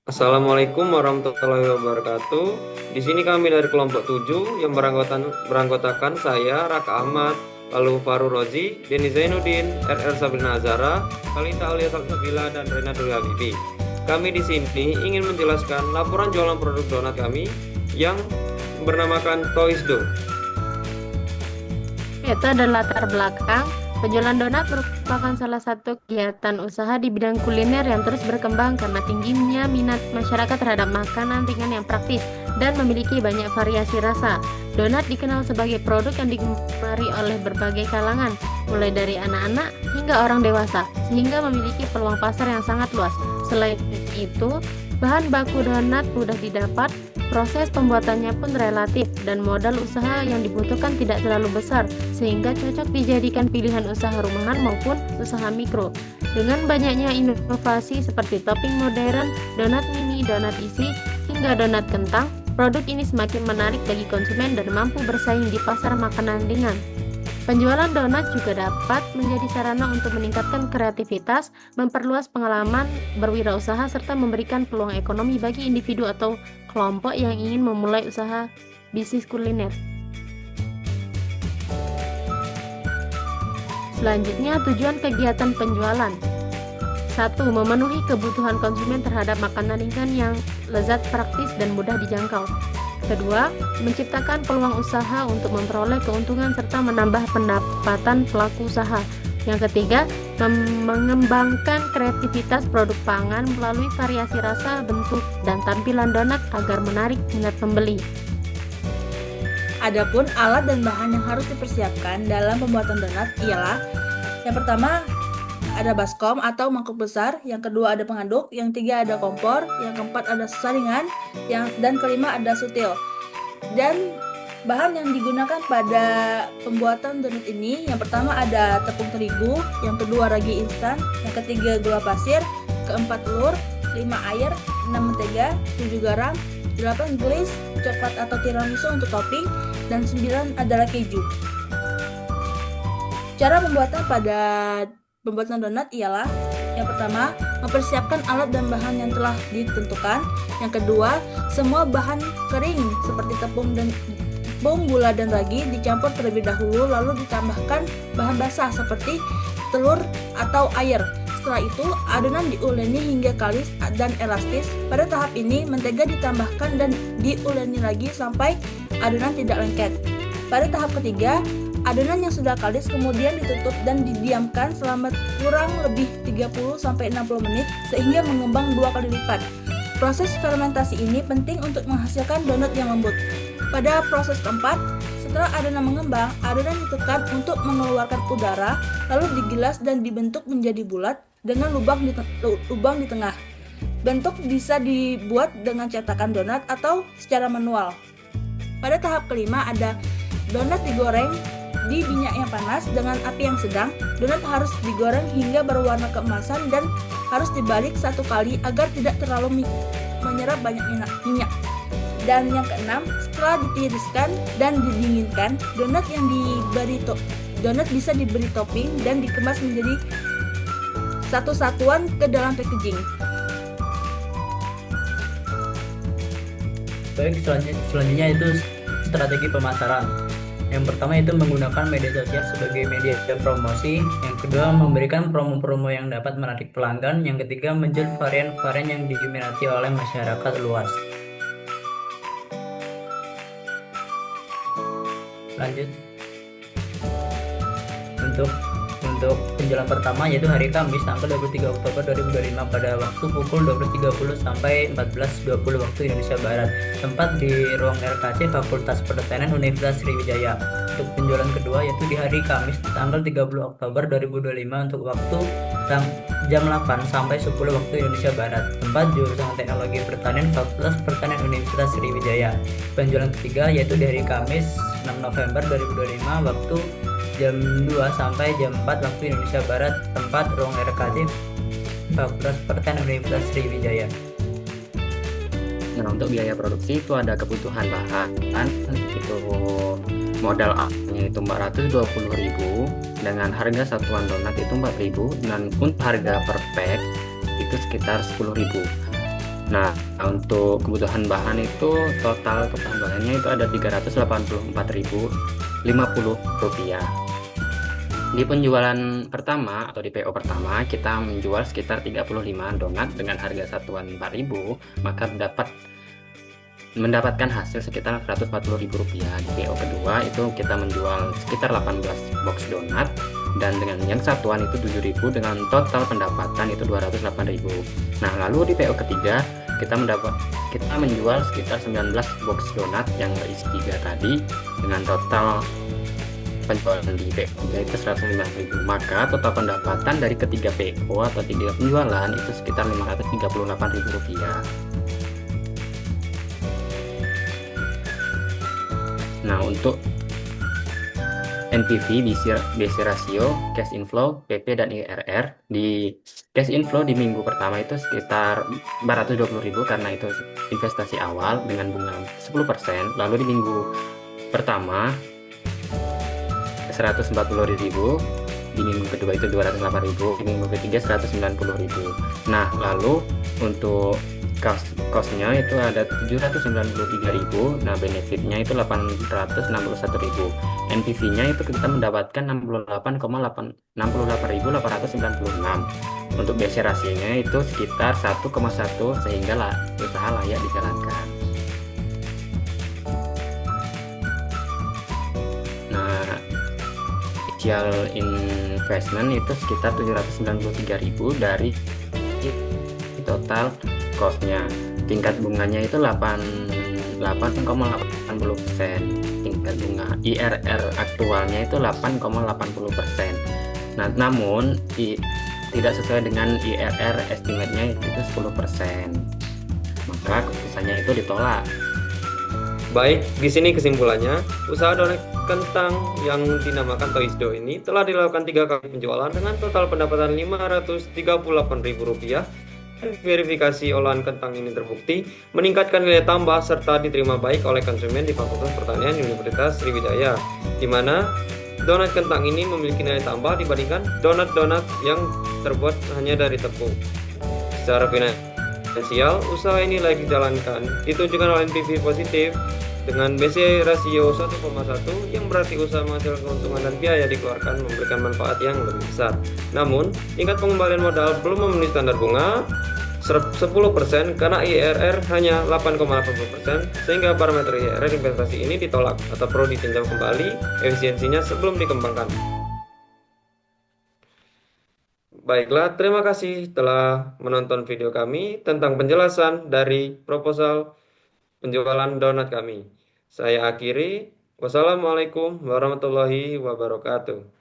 Assalamualaikum warahmatullahi wabarakatuh. Di sini kami dari kelompok 7 yang beranggotakan saya, Raka Ahmad, lalu Faru Rozi, Denny Zainuddin, RR Sabrina Azara, Kalita Alia Salsabila, dan Rena Dwi Habibi. Kami di sini ingin menjelaskan laporan jualan produk donat kami yang bernamakan Toys Do. Itu adalah latar belakang. Penjualan donat merupakan salah satu kegiatan usaha di bidang kuliner yang terus berkembang karena tingginya minat masyarakat terhadap makanan ringan yang praktis dan memiliki banyak variasi rasa. Donat dikenal sebagai produk yang digemari oleh berbagai kalangan, mulai dari anak-anak hingga orang dewasa, sehingga memiliki peluang pasar yang sangat luas. Selain itu, bahan baku donat mudah didapat. Proses pembuatannya pun relatif dan modal usaha yang dibutuhkan tidak terlalu besar sehingga cocok dijadikan pilihan usaha rumahan maupun usaha mikro. Dengan banyaknya inovasi seperti topping modern, donat mini, donat isi, hingga donat kentang, produk ini semakin menarik bagi konsumen dan mampu bersaing di pasar makanan ringan. Penjualan donat juga dapat menjadi sarana untuk meningkatkan kreativitas, memperluas pengalaman berwirausaha, serta memberikan peluang ekonomi bagi individu atau kelompok yang ingin memulai usaha bisnis kuliner. Selanjutnya, tujuan kegiatan penjualan. 1. Memenuhi kebutuhan konsumen terhadap makanan ringan yang lezat, praktis, dan mudah dijangkau. Kedua, menciptakan peluang usaha untuk memperoleh keuntungan serta menambah pendapatan pelaku usaha. Yang ketiga, mengembangkan kreativitas produk pangan melalui variasi rasa, bentuk, dan tampilan donat agar menarik minat pembeli. Adapun alat dan bahan yang harus dipersiapkan dalam pembuatan donat ialah yang pertama ada baskom atau mangkuk besar, yang kedua ada pengaduk, yang ketiga ada kompor, yang keempat ada saringan, dan kelima ada sutil. Dan bahan yang digunakan pada pembuatan donat ini, yang pertama ada tepung terigu, yang kedua ragi instan, yang ketiga gula pasir, keempat telur, 5 air, 6 mentega, 7 garam, 8 gelas coklat atau tiramisu untuk topping, dan 9 adalah keju. Cara pembuatan donat ialah yang pertama, mempersiapkan alat dan bahan yang telah ditentukan. Yang kedua, semua bahan kering seperti tepung, gula, dan ragi dicampur terlebih dahulu, lalu ditambahkan bahan basah seperti telur atau air. Setelah itu, adonan diuleni hingga kalis dan elastis. Pada tahap ini, mentega ditambahkan dan diuleni lagi sampai adonan tidak lengket. Pada tahap ketiga, adonan yang sudah kalis kemudian ditutup dan didiamkan selama kurang lebih 30-60 menit sehingga mengembang 2 kali lipat. Proses fermentasi ini penting untuk menghasilkan donat yang lembut. Pada proses keempat, setelah adonan mengembang, adonan ditekan untuk mengeluarkan udara, lalu digilas dan dibentuk menjadi bulat dengan lubang di tengah. Bentuk bisa dibuat dengan cetakan donat atau secara manual. Pada tahap kelima ada donat digoreng di minyak yang panas dengan api yang sedang. Donat harus digoreng hingga berwarna keemasan dan harus dibalik 1 kali agar tidak terlalu menyerap banyak minyak. Dan yang keenam, setelah ditiriskan dan didinginkan, donat bisa diberi topping dan dikemas menjadi satu satuan ke dalam packaging. Baik, selanjutnya itu strategi pemasaran. Yang pertama itu menggunakan media sosial sebagai media promosi. Yang kedua, memberikan promo-promo yang dapat menarik pelanggan. Yang ketiga, menjual varian-varian yang diminati oleh masyarakat luas. Lanjut. Untuk penjualan pertama yaitu hari Kamis tanggal 23 Oktober 2025 pada waktu pukul 20.30 sampai 14.20 waktu Indonesia Barat. Tempat di ruang RKC Fakultas Pertanian Universitas Sriwijaya. Untuk penjualan kedua yaitu di hari Kamis tanggal 30 Oktober 2025 untuk waktu jam 8 sampai 10 waktu Indonesia Barat. Tempat jurusan Teknologi Pertanian Fakultas Pertanian Universitas Sriwijaya. Penjualan ketiga yaitu di hari Kamis 6 November 2025 waktu jam 2 sampai jam 4 waktu Indonesia Barat, tempat ruang RKC Fakultas Pertanian Universitas Sriwijaya. Nah, untuk biaya produksi itu ada kebutuhan bahan, itu modal A-nya itu 420.000 dengan harga satuan donat itu 4.000 dan untuk harga per pack itu sekitar 10.000. Nah, untuk kebutuhan bahan itu total ketambahannya itu ada Rp384.050. Di penjualan pertama atau di PO pertama kita menjual sekitar 35 donat dengan harga satuan 4.000, maka mendapatkan hasil sekitar Rp140.000. Di PO kedua itu kita menjual sekitar 18 box donat dan dengan yang satuan itu 7.000 dengan total pendapatan itu 208.000. Nah, lalu di PO ketiga kita menjual sekitar 19 box donat yang berisi 3 tadi dengan total penjualan di PO itu 150.000, maka total pendapatan dari ketiga PO atau 3 penjualan itu sekitar Rp538.000. Nah, untuk NPV, BC ratio, cash inflow, PP dan IRR. Di cash inflow di minggu pertama itu sekitar 420.000 karena itu investasi awal dengan bunga 10%. Lalu di minggu pertama 140.000, di minggu kedua itu 208.000, di minggu ketiga 190.000. Nah, lalu untuk cost-nya itu ada 793.000. Nah, benefitnya itu 861.000. NPV-nya itu kita mendapatkan 68.896. Untuk BC rasionya itu sekitar 1,1 sehingga usaha layak dijalankan. Nah, initial investment itu sekitar 793.000 dari total cost-nya. Tingkat bunganya itu 8,80%. Tingkat bunga IRR aktualnya itu 8,80%. Nah, namun tidak sesuai dengan IRR estimate-nya itu 10%. Maka keputusannya itu ditolak. Baik, di sini kesimpulannya, usaha donat kentang yang dinamakan Toisdo ini telah dilakukan 3 kali penjualan dengan total pendapatan Rp538.000. Verifikasi olahan kentang ini terbukti meningkatkan nilai tambah serta diterima baik oleh konsumen di Fakultas Pertanian Universitas Sriwijaya, di mana donat kentang ini memiliki nilai tambah dibandingkan donat-donat yang terbuat hanya dari tepung. Secara finansial, usaha ini layak dijalankan, ditunjukkan oleh NPV positif dengan BC rasio 1,1 yang berarti usaha menghasilkan keuntungan dan biaya dikeluarkan memberikan manfaat yang lebih besar. Namun, tingkat pengembalian modal belum memenuhi standar bunga 10% karena IRR hanya 8,80%, sehingga parameter IRR investasi ini ditolak atau perlu ditinjau kembali efisiensinya sebelum dikembangkan. Baiklah, terima kasih telah menonton video kami tentang penjelasan dari proposal penjualan donat kami. Saya akhiri. Wassalamualaikum warahmatullahi wabarakatuh.